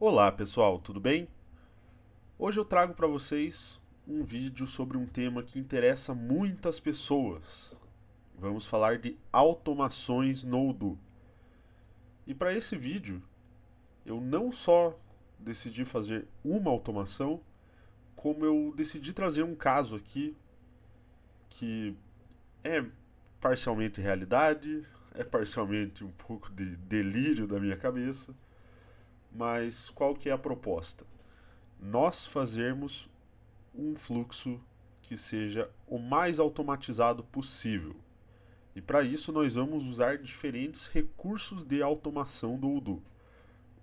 Olá pessoal, tudo bem? Hoje eu trago para vocês um vídeo sobre um tema que interessa muitas pessoas. Vamos falar de automações no Odoo. E para esse vídeo, eu não só decidi fazer uma automação, como eu decidi trazer um caso aqui que é parcialmente realidade, é parcialmente um pouco de delírio da minha cabeça, mas qual que é a proposta? Nós fazermos um fluxo que seja o mais automatizado possível. E para isso nós vamos usar diferentes recursos de automação do Odoo.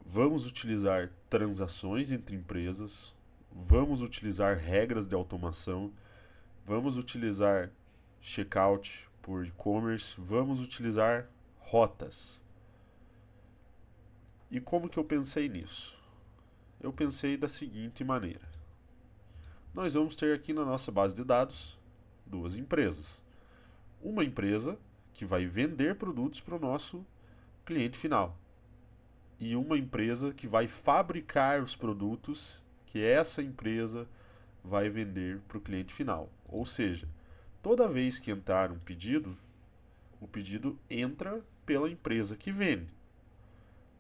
Vamos utilizar transações entre empresas, vamos utilizar regras de automação, vamos utilizar checkout por e-commerce, vamos utilizar rotas. E como que eu pensei nisso? Eu pensei da seguinte maneira: nós vamos ter aqui na nossa base de dados duas empresas. Uma empresa que vai vender produtos para o nosso cliente final e uma empresa que vai fabricar os produtos que essa empresa vai vender para o cliente final. Ou seja, toda vez que entrar um pedido, o pedido entra pela empresa que vende.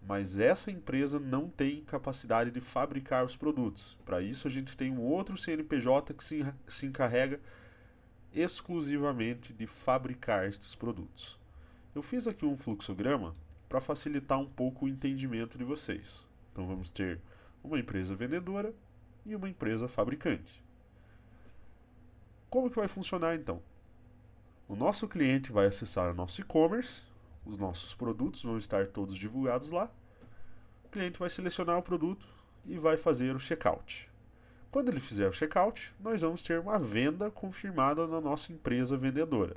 Mas essa empresa não tem capacidade de fabricar os produtos. Para isso, a gente tem um outro CNPJ que se encarrega exclusivamente de fabricar estes produtos. Eu fiz aqui um fluxograma para facilitar um pouco o entendimento de vocês. Então vamos ter uma empresa vendedora e uma empresa fabricante. Como que vai funcionar então? O nosso cliente vai acessar o nosso e-commerce, os nossos produtos vão estar todos divulgados lá. O cliente vai selecionar o produto e vai fazer o checkout. Quando ele fizer o checkout, nós vamos ter uma venda confirmada na nossa empresa vendedora.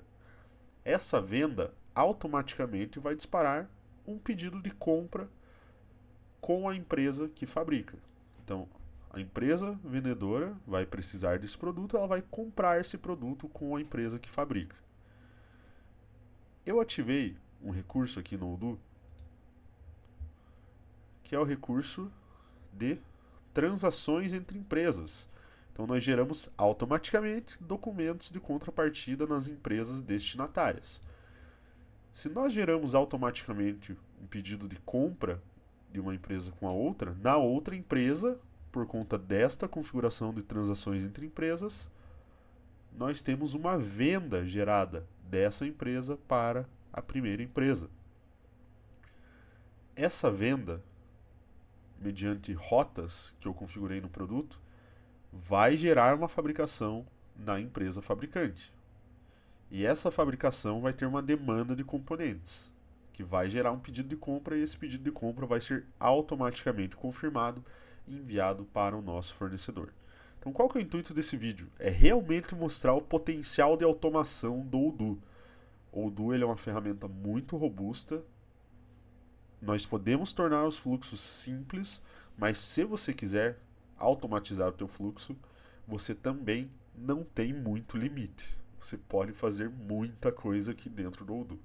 Essa venda automaticamente vai disparar um pedido de compra com a empresa que fabrica. Então, a empresa vendedora vai precisar desse produto, ela vai comprar esse produto com a empresa que fabrica. Eu ativei um recurso aqui no Odoo, que é o recurso de transações entre empresas. Então, nós geramos automaticamente documentos de contrapartida nas empresas destinatárias. Se nós geramos automaticamente um pedido de compra de uma empresa com a outra, na outra empresa, por conta desta configuração de transações entre empresas, nós temos uma venda gerada dessa empresa para a primeira empresa. Essa venda, mediante rotas que eu configurei no produto, vai gerar uma fabricação na empresa fabricante. E essa fabricação vai ter uma demanda de componentes, que vai gerar um pedido de compra e esse pedido de compra vai ser automaticamente confirmado e enviado para o nosso fornecedor. Então, qual que é o intuito desse vídeo? É realmente mostrar o potencial de automação do Odoo. O Odoo ele é uma ferramenta muito robusta. Nós podemos tornar os fluxos simples, mas se você quiser automatizar o teu fluxo, você também não tem muito limite. Você pode fazer muita coisa aqui dentro do Odoo.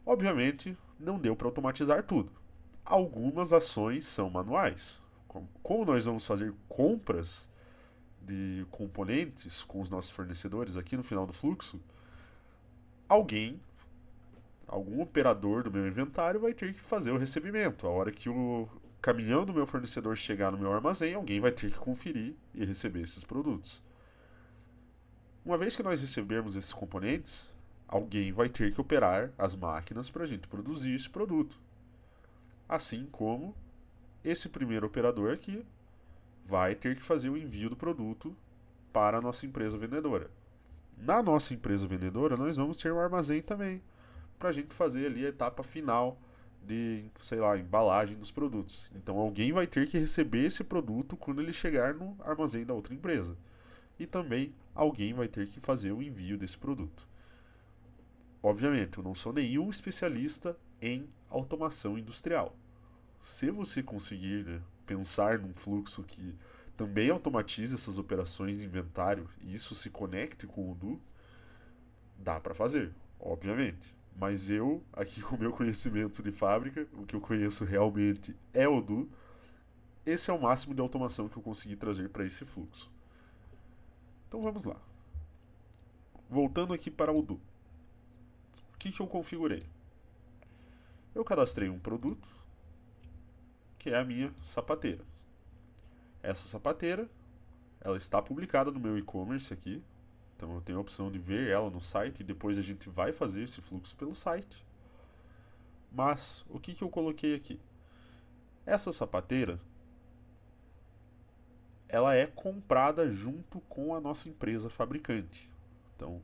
Obviamente, não deu para automatizar tudo. Algumas ações são manuais. Como nós vamos fazer compras de componentes com os nossos fornecedores aqui no final do fluxo, alguém, algum operador do meu inventário vai ter que fazer o recebimento. A hora que o caminhão do meu fornecedor chegar no meu armazém, alguém vai ter que conferir e receber esses produtos. Uma vez que nós recebermos esses componentes, alguém vai ter que operar as máquinas para a gente produzir esse produto. Assim como esse primeiro operador aqui vai ter que fazer o envio do produto para a nossa empresa vendedora. Na nossa empresa vendedora, nós vamos ter um armazém também, para a gente fazer ali a etapa final de, sei lá, embalagem dos produtos. Então alguém vai ter que receber esse produto quando ele chegar no armazém da outra empresa. E também alguém vai ter que fazer o envio desse produto. Obviamente, eu não sou nenhum especialista em automação industrial. Se você conseguir, né, pensar num fluxo que também automatize essas operações de inventário e isso se conecte com o Odoo, dá para fazer, obviamente. Mas eu, aqui com o meu conhecimento de fábrica, o que eu conheço realmente é o Odoo, esse é o máximo de automação que eu consegui trazer para esse fluxo. Então vamos lá. Voltando aqui para o Do. O que eu configurei? Eu cadastrei um produto, que é a minha sapateira. Essa sapateira, ela está publicada no meu e-commerce aqui. Então eu tenho a opção de ver ela no site e depois a gente vai fazer esse fluxo pelo site. Mas o que eu coloquei aqui? Essa sapateira, ela é comprada junto com a nossa empresa fabricante. Então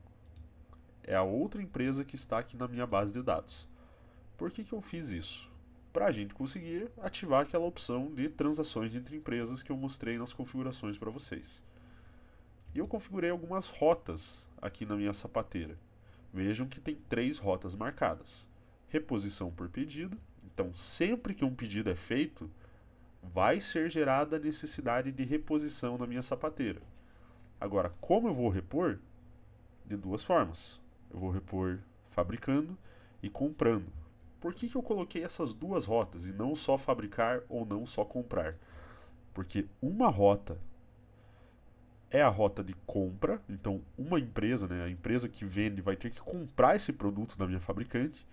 é a outra empresa que está aqui na minha base de dados. Por que eu fiz isso? Para a gente conseguir ativar aquela opção de transações entre empresas que eu mostrei nas configurações para vocês. E eu configurei algumas rotas aqui na minha sapateira. Vejam que tem 3 rotas marcadas. Reposição por pedido. Então, sempre que um pedido é feito, vai ser gerada a necessidade de reposição na minha sapateira. Agora, como eu vou repor? De 2 formas. Eu vou repor fabricando e comprando. Por que eu coloquei essas 2 rotas e não só fabricar ou não só comprar? Porque uma rota é a rota de compra, então uma empresa, né, a empresa que vende vai ter que comprar esse produto da minha fabricante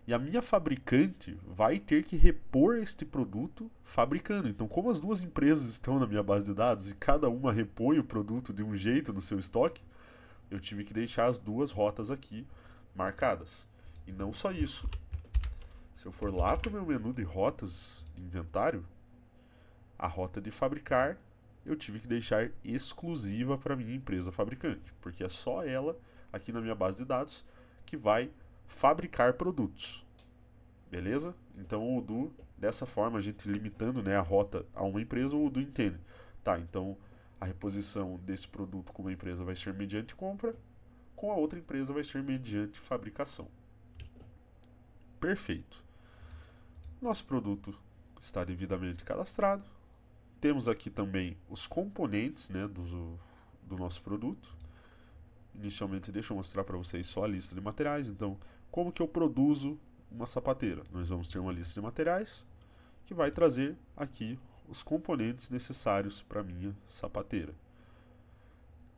e a minha fabricante vai ter que repor este produto fabricando. Então, como as 2 empresas estão na minha base de dados e cada uma repõe o produto de um jeito no seu estoque, eu tive que deixar as 2 rotas aqui marcadas. E não só isso. Se eu for lá para o meu menu de rotas, inventário, a rota de fabricar eu tive que deixar exclusiva para minha empresa fabricante, porque é só ela, aqui na minha base de dados, que vai fabricar produtos. Beleza? Então o Odoo, dessa forma, a gente limitando, né, a rota a uma empresa, o Odoo entende. Tá, então a reposição desse produto com uma empresa vai ser mediante compra, com a outra empresa vai ser mediante fabricação. Perfeito. Nosso produto está devidamente cadastrado. Temos aqui também os componentes, né, do nosso produto. Inicialmente, deixa eu mostrar para vocês só a lista de materiais. Então, como que eu produzo uma sapateira? Nós vamos ter uma lista de materiais que vai trazer aqui os componentes necessários para a minha sapateira.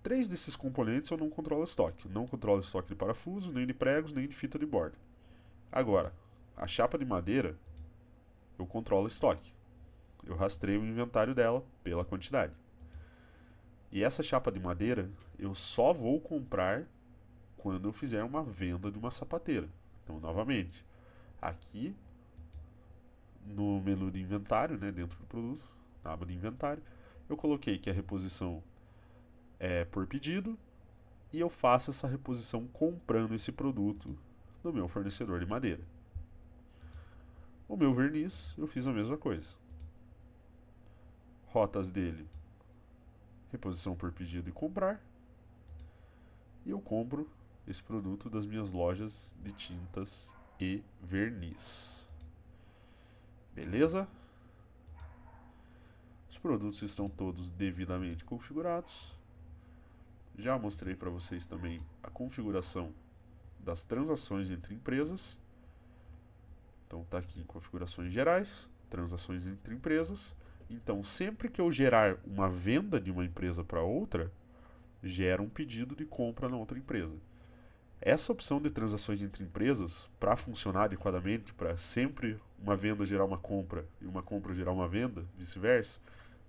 3 desses componentes eu não controlo estoque. Não controlo estoque de parafuso, nem de pregos, nem de fita de borda. Agora, a chapa de madeira, eu controlo estoque. Eu rastreio o inventário dela pela quantidade. E essa chapa de madeira eu só vou comprar quando eu fizer uma venda de uma sapateira. Então, novamente, aqui no menu de inventário, né, dentro do produto, na aba de inventário, eu coloquei que a reposição é por pedido e eu faço essa reposição comprando esse produto no meu fornecedor de madeira. O meu verniz, eu fiz a mesma coisa. Rotas dele, reposição por pedido e comprar. E eu compro esse produto das minhas lojas de tintas e verniz. Beleza? Os produtos estão todos devidamente configurados. Já mostrei para vocês também a configuração das transações entre empresas. Então está aqui em configurações gerais, transações entre empresas. Então, sempre que eu gerar uma venda de uma empresa para outra, gera um pedido de compra na outra empresa. Essa opção de transações entre empresas, para funcionar adequadamente, para sempre uma venda gerar uma compra e uma compra gerar uma venda, vice-versa,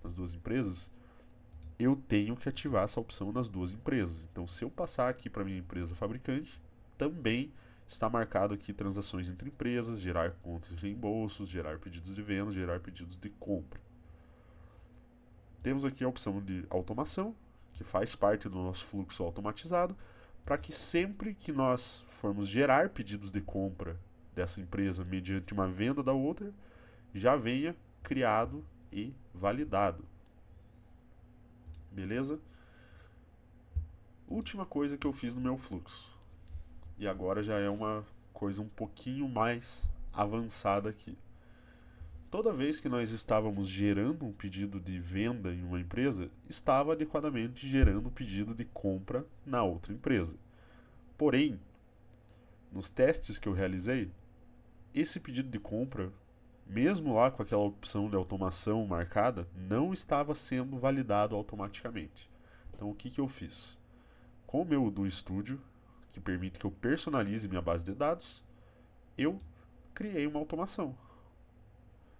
nas 2 empresas, eu tenho que ativar essa opção nas 2 empresas. Então, se eu passar aqui para minha empresa fabricante, também está marcado aqui transações entre empresas, gerar contas e reembolsos, gerar pedidos de venda, gerar pedidos de compra. Temos aqui a opção de automação, que faz parte do nosso fluxo automatizado, para que sempre que nós formos gerar pedidos de compra dessa empresa mediante uma venda da outra, já venha criado e validado. Beleza? Última coisa que eu fiz no meu fluxo. E agora já é uma coisa um pouquinho mais avançada aqui. Toda vez que nós estávamos gerando um pedido de venda em uma empresa, estava adequadamente gerando um pedido de compra na outra empresa. Porém, nos testes que eu realizei, esse pedido de compra mesmo lá com aquela opção de automação marcada, não estava sendo validado automaticamente. Então o que, que eu fiz? Com o meu do Studio, que permite que eu personalize minha base de dados, eu criei uma automação.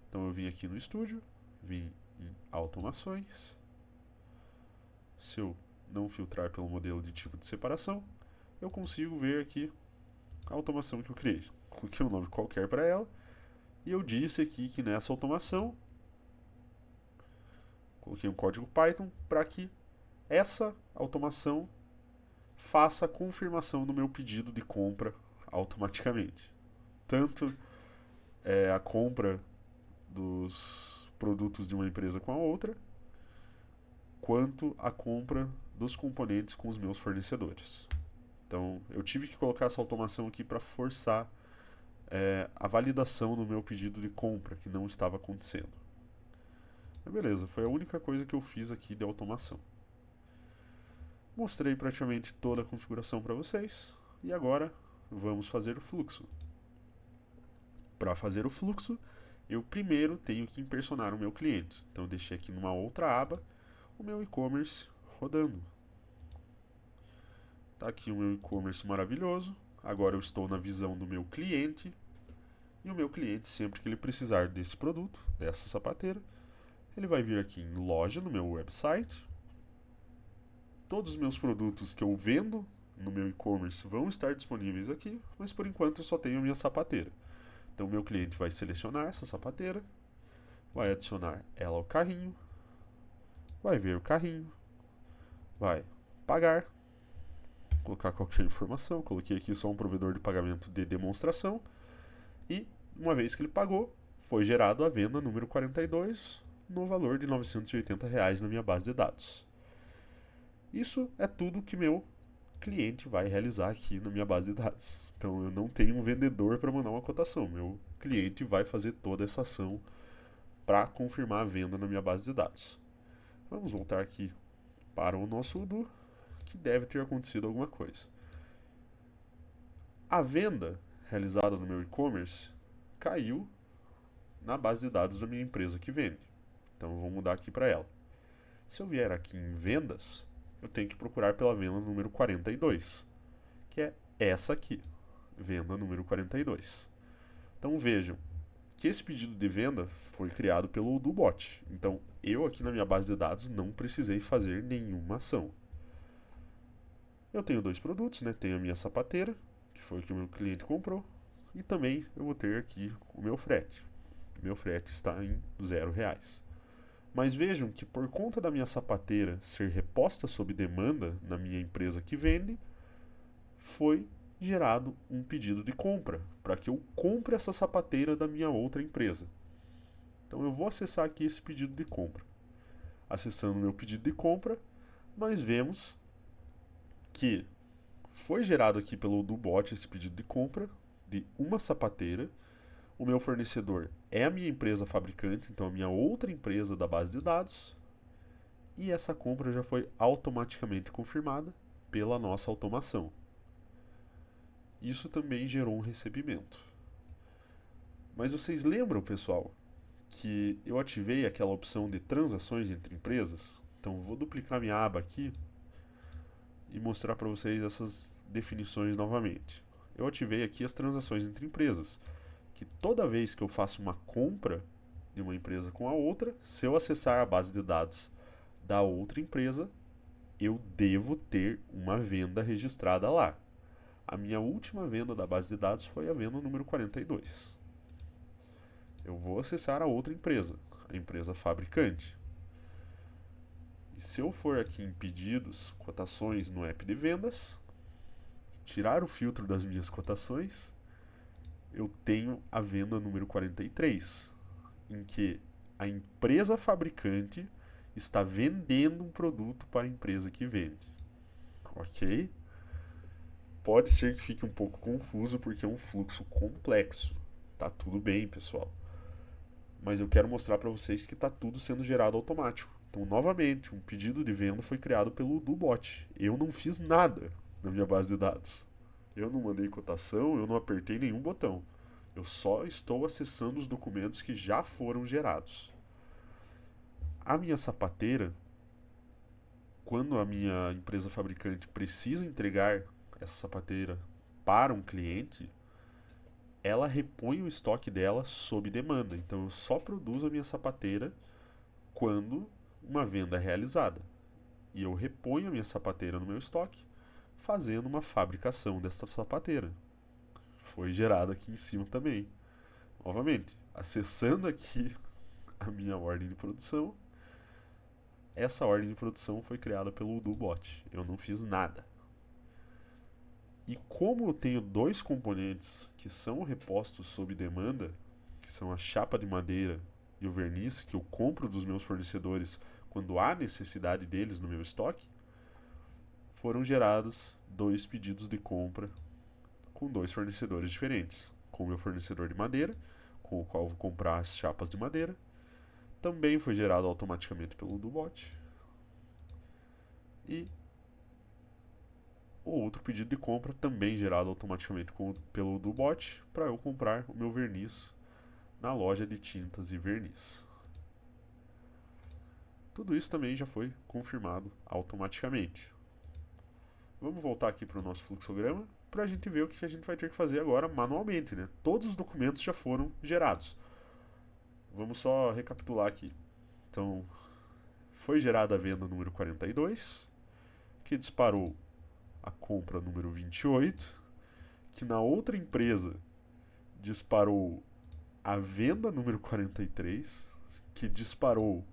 Então eu vim aqui no Studio, vim em automações. Se eu não filtrar pelo modelo de tipo de separação, eu consigo ver aqui a automação que eu criei. Coloquei um nome qualquer para ela e eu disse aqui que nessa automação coloquei um código Python para que essa automação faça a confirmação do meu pedido de compra automaticamente. Tanto a compra dos produtos de uma empresa com a outra, quanto a compra dos componentes com os meus fornecedores. Então, eu tive que colocar essa automação aqui para forçar a validação do meu pedido de compra, que não estava acontecendo. Mas beleza, foi a única coisa que eu fiz aqui de automação. Mostrei praticamente toda a configuração para vocês, e agora vamos fazer o fluxo. Para fazer o fluxo, eu primeiro tenho que impersonar o meu cliente. Então, eu deixei aqui numa outra aba o meu e-commerce rodando. Está aqui o meu e-commerce maravilhoso. Agora eu estou na visão do meu cliente. E o meu cliente, sempre que ele precisar desse produto, dessa sapateira, ele vai vir aqui em loja, no meu website. Todos os meus produtos que eu vendo no meu e-commerce vão estar disponíveis aqui, mas por enquanto eu só tenho a minha sapateira. Então o meu cliente vai selecionar essa sapateira, vai adicionar ela ao carrinho, vai ver o carrinho, vai pagar, colocar qualquer informação. Coloquei aqui só um provedor de pagamento de demonstração e uma vez que ele pagou, foi gerado a venda número 42 no valor de R$ 980 na minha base de dados. Isso é tudo que meu cliente vai realizar aqui na minha base de dados. Então eu não tenho um vendedor para mandar uma cotação. Meu cliente vai fazer toda essa ação para confirmar a venda na minha base de dados. Vamos voltar aqui para o nosso Odoo, que deve ter acontecido alguma coisa. A venda realizada no meu e-commerce caiu na base de dados da minha empresa que vende. Então eu vou mudar aqui para ela. Se eu vier aqui em vendas, eu tenho que procurar pela venda número 42, que é essa aqui, venda número 42. Então vejam que esse pedido de venda foi criado pelo Odoobot. Então eu aqui na minha base de dados não precisei fazer nenhuma ação. Eu tenho dois produtos, né? Tenho a minha sapateira, que foi o que o meu cliente comprou, e também eu vou ter aqui o meu frete. O meu frete está em R$0. Mas vejam que por conta da minha sapateira ser reposta sob demanda na minha empresa que vende, foi gerado um pedido de compra para que eu compre essa sapateira da minha outra empresa. Então eu vou acessar aqui esse pedido de compra. Acessando o meu pedido de compra, nós vemos que foi gerado aqui pelo Odoobot esse pedido de compra de uma sapateira. O meu fornecedor é a minha empresa fabricante, então a minha outra empresa da base de dados. E essa compra já foi automaticamente confirmada pela nossa automação. Isso também gerou um recebimento. Mas vocês lembram, pessoal, que eu ativei aquela opção de transações entre empresas? Então vou duplicar minha aba aqui e mostrar para vocês essas definições novamente. Eu ativei aqui as transações entre empresas, que toda vez que eu faço uma compra de uma empresa com a outra, se eu acessar a base de dados da outra empresa, eu devo ter uma venda registrada lá. A minha última venda da base de dados foi a venda número 42. Eu vou acessar a outra empresa, a empresa fabricante. E se eu for aqui em pedidos, cotações no app de vendas, tirar o filtro das minhas cotações, eu tenho a venda número 43, em que a empresa fabricante está vendendo um produto para a empresa que vende. Ok? Pode ser que fique um pouco confuso porque é um fluxo complexo. Tá tudo bem, pessoal. Mas eu quero mostrar para vocês que está tudo sendo gerado automático. Então, novamente, um pedido de venda foi criado pelo Odoobot. Eu não fiz nada na minha base de dados. Eu não mandei cotação, eu não apertei nenhum botão. Eu só estou acessando os documentos que já foram gerados. A minha sapateira, quando a minha empresa fabricante precisa entregar essa sapateira para um cliente, ela repõe o estoque dela sob demanda. Então eu só produzo a minha sapateira quando uma venda é realizada. E eu reponho a minha sapateira no meu estoque, fazendo uma fabricação desta sapateira. Foi gerada aqui em cima também. Novamente, acessando aqui a minha ordem de produção, essa ordem de produção foi criada pelo UdoBot. Eu não fiz nada. E como eu tenho dois componentes que são repostos sob demanda, que são a chapa de madeira e o verniz, que eu compro dos meus fornecedores quando há necessidade deles no meu estoque, foram gerados dois pedidos de compra com dois fornecedores diferentes. Com o meu fornecedor de madeira, com o qual eu vou comprar as chapas de madeira, também foi gerado automaticamente pelo UdoBot. E o outro pedido de compra também gerado automaticamente pelo UdoBot para eu comprar o meu verniz na loja de tintas e verniz. Tudo isso também já foi confirmado automaticamente. Vamos voltar aqui para o nosso fluxograma para a gente ver o que a gente vai ter que fazer agora manualmente, né? Todos os documentos já foram gerados. Vamos só recapitular aqui. Então, foi gerada a venda número 42, que disparou a compra número 28, que na outra empresa disparou a venda número 43, que disparou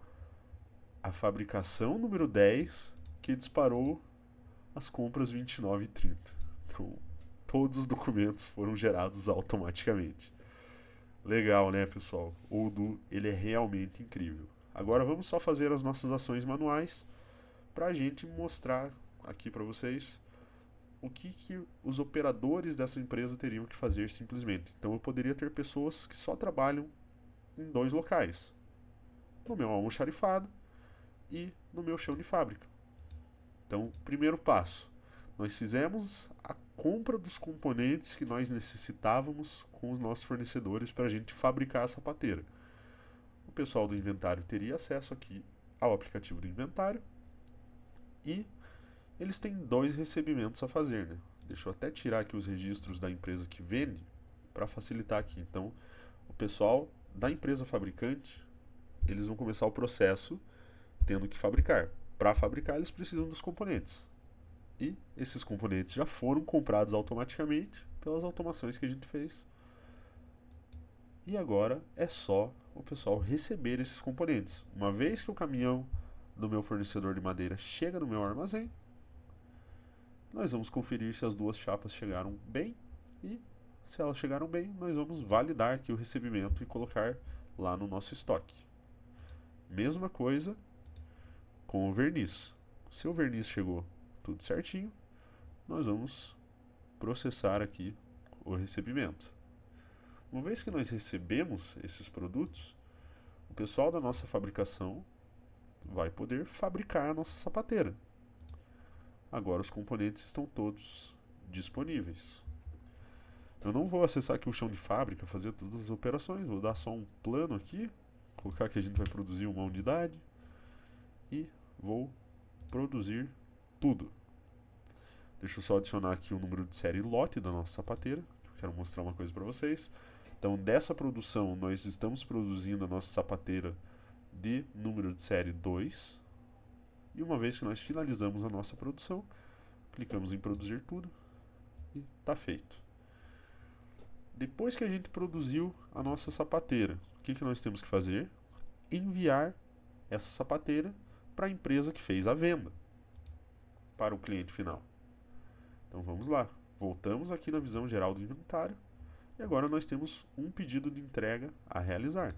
a fabricação número 10, que disparou as compras 29 e 30. Então, todos os documentos foram gerados automaticamente. Legal, né, pessoal? O Odoo, ele é realmente incrível. Agora vamos só fazer as nossas ações manuais para a gente mostrar aqui para vocês o que os operadores dessa empresa teriam que fazer simplesmente. Então eu poderia ter pessoas que só trabalham em dois locais: no meu almoxarifado e no meu chão de fábrica. Então, primeiro passo, nós fizemos a compra dos componentes que nós necessitávamos com os nossos fornecedores para a gente fabricar a sapateira. O pessoal do inventário teria acesso aqui ao aplicativo do inventário e eles têm dois recebimentos a fazer, né? Deixa eu até tirar aqui os registros da empresa que vende para facilitar aqui. Então, o pessoal da empresa fabricante, eles vão começar o processo tendo que fabricar. Para fabricar, eles precisam dos componentes. E esses componentes já foram comprados automaticamente pelas automações que a gente fez. E agora é só o pessoal receber esses componentes. Uma vez que o caminhão do meu fornecedor de madeira chega no meu armazém, nós vamos conferir se as duas chapas chegaram bem e, se elas chegaram bem, nós vamos validar aqui o recebimento e colocar lá no nosso estoque. Mesma coisa com o verniz. Se o verniz chegou tudo certinho, nós vamos processar aqui o recebimento. Uma vez que nós recebemos esses produtos, o pessoal da nossa fabricação vai poder fabricar a nossa sapateira. Agora os componentes estão todos disponíveis. Eu não vou acessar aqui o chão de fábrica, fazer todas as operações, vou dar só um plano aqui, colocar que a gente vai produzir uma unidade e vou produzir tudo. Deixa eu só adicionar aqui o número de série e lote da nossa sapateira, que eu quero mostrar uma coisa para vocês. Então, dessa produção, nós estamos produzindo a nossa sapateira de número de série 2. E uma vez que nós finalizamos a nossa produção, clicamos em produzir tudo e está feito. Depois que a gente produziu a nossa sapateira, o que nós temos que fazer? Enviar essa sapateira para a empresa que fez a venda, para o cliente final. Então vamos lá, voltamos aqui na visão geral do inventário e agora nós temos um pedido de entrega a realizar.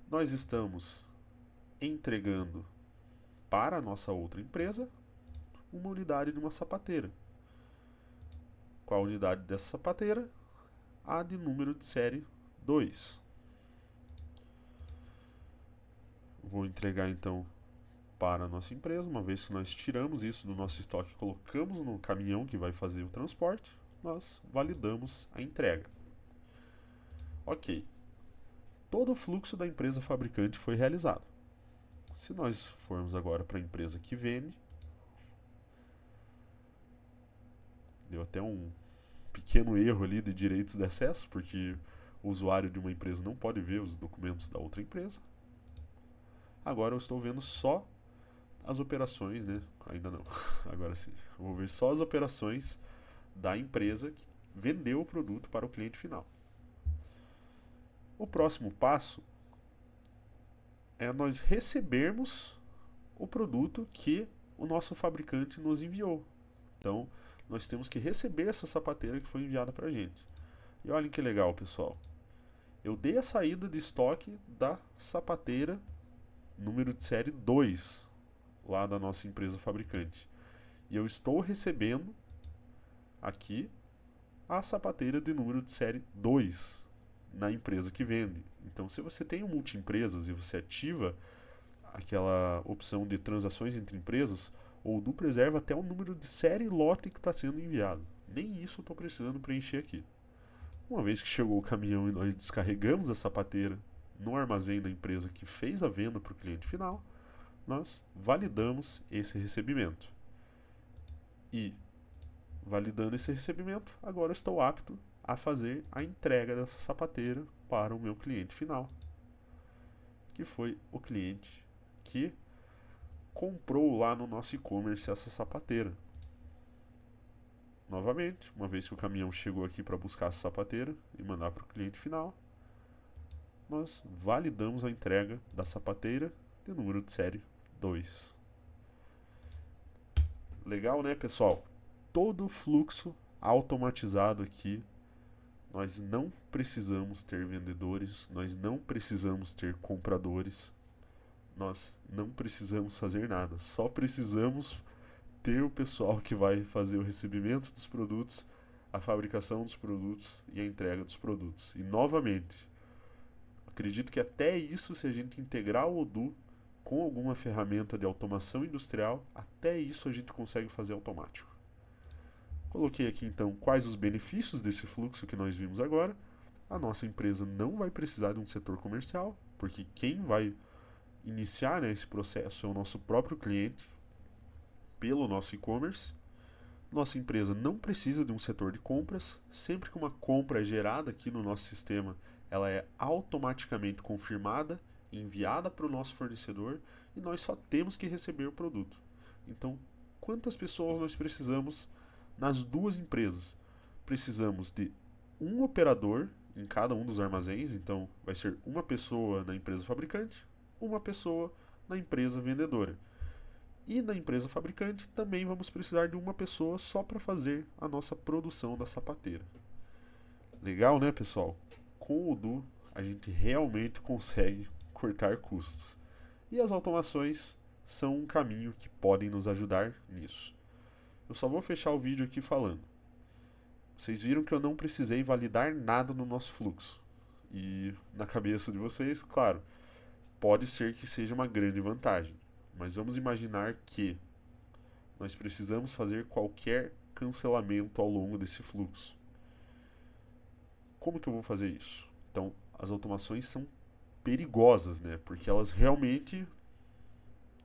Nós estamos entregando para a nossa outra empresa uma unidade de uma sapateira. Qual a unidade dessa sapateira? A de número de série 2. Vou entregar então para a nossa empresa, uma vez que nós tiramos isso do nosso estoque e colocamos no caminhão que vai fazer o transporte. nós validamos a entrega. Ok, todo o fluxo da empresa fabricante foi realizado. Se nós formos agora para a empresa que vende, deu até um pequeno erro ali de direitos de acesso, porque o usuário de uma empresa não pode ver os documentos da outra empresa. Agora eu estou vendo só as operações, né? Ainda não. Agora sim. Eu vou ver só as operações da empresa que vendeu o produto para o cliente final. O próximo passo é nós recebermos o produto que o nosso fabricante nos enviou. Então, nós temos que receber essa sapateira que foi enviada para a gente. E olhem que legal, pessoal. Eu dei a saída de estoque da sapateira número de série 2, lá da nossa empresa fabricante. E eu estou recebendo aqui a sapateira de número de série 2 na empresa que vende. Então, se você tem um multi-empresas e você ativa aquela opção de transações entre empresas, o Odoo preserva até o número de série e lote que está sendo enviado. Nem isso eu estou precisando preencher aqui. Uma vez que chegou o caminhão e nós descarregamos a sapateira no armazém da empresa que fez a venda para o cliente final, nós validamos esse recebimento. E, validando esse recebimento, agora estou apto a fazer a entrega dessa sapateira para o meu cliente final, que foi o cliente que comprou lá no nosso e-commerce essa sapateira. Novamente, uma vez que o caminhão chegou aqui para buscar essa sapateira e mandar para o cliente final, nós validamos a entrega da sapateira de número de série 2. Legal, né, pessoal? Todo o fluxo automatizado aqui. Nós não precisamos ter vendedores, nós não precisamos ter compradores, nós não precisamos fazer nada, só precisamos ter o pessoal que vai fazer o recebimento dos produtos, a fabricação dos produtos e a entrega dos produtos. E novamente, acredito que até isso, se a gente integrar o Odoo com alguma ferramenta de automação industrial, até isso a gente consegue fazer automático. Coloquei aqui então quais os benefícios desse fluxo que nós vimos agora. A nossa empresa não vai precisar de um setor comercial, porque quem vai iniciar, né, esse processo é o nosso próprio cliente, pelo nosso e-commerce. Nossa empresa não precisa de um setor de compras. Sempre que uma compra é gerada aqui no nosso sistema, ela é automaticamente confirmada, enviada para o nosso fornecedor e nós só temos que receber o produto. Então, quantas pessoas nós precisamos nas duas empresas? Precisamos de um operador em cada um dos armazéns, então vai ser uma pessoa na empresa fabricante, uma pessoa na empresa vendedora. E na empresa fabricante também vamos precisar de uma pessoa só para fazer a nossa produção da sapateira. Legal, né, pessoal? Com o Odoo a gente realmente consegue cortar custos. E as automações são um caminho que podem nos ajudar nisso. Eu só vou fechar o vídeo aqui falando. Vocês viram que eu não precisei validar nada no nosso fluxo. E na cabeça de vocês, claro, pode ser que seja uma grande vantagem. Mas vamos imaginar que nós precisamos fazer qualquer cancelamento ao longo desse fluxo. Como que eu vou fazer isso? Então, as automações são perigosas, né? Porque elas realmente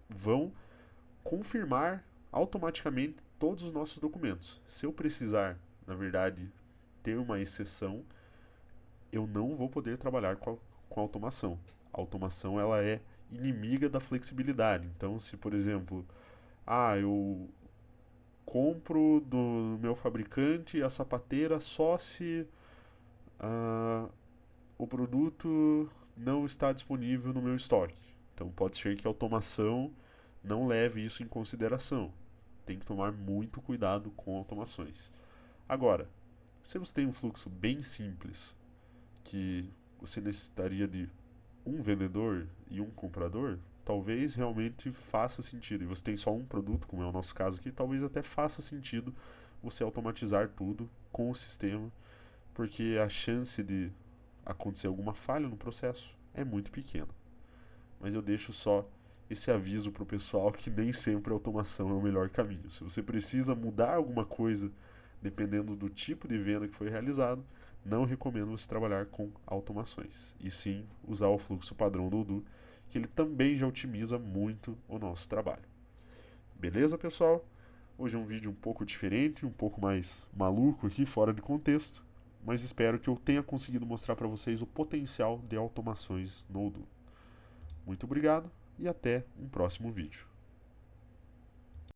vão confirmar automaticamente todos os nossos documentos. Se eu precisar, na verdade, ter uma exceção, eu não vou poder trabalhar com a automação. A automação ela é inimiga da flexibilidade. Então, se por exemplo, eu compro do meu fabricante a sapateira só se o produto não está disponível no meu estoque. Então, pode ser que a automação não leve isso em consideração. Tem que tomar muito cuidado com automações. Agora, se você tem um fluxo bem simples, que você necessitaria de um vendedor e um comprador, talvez realmente faça sentido. E você tem só um produto, como é o nosso caso aqui, talvez até faça sentido você automatizar tudo com o sistema, porque a chance de acontecer alguma falha no processo é muito pequena. Mas eu deixo só esse aviso para o pessoal que nem sempre a automação é o melhor caminho. Se você precisa mudar alguma coisa dependendo do tipo de venda que foi realizado, não recomendo você trabalhar com automações, e sim usar o fluxo padrão do Odoo, que ele também já otimiza muito o nosso trabalho. Beleza, pessoal? Hoje é um vídeo um pouco diferente, um pouco mais maluco aqui, fora de contexto, mas espero que eu tenha conseguido mostrar para vocês o potencial de automações no Odoo. Muito obrigado e até um próximo vídeo.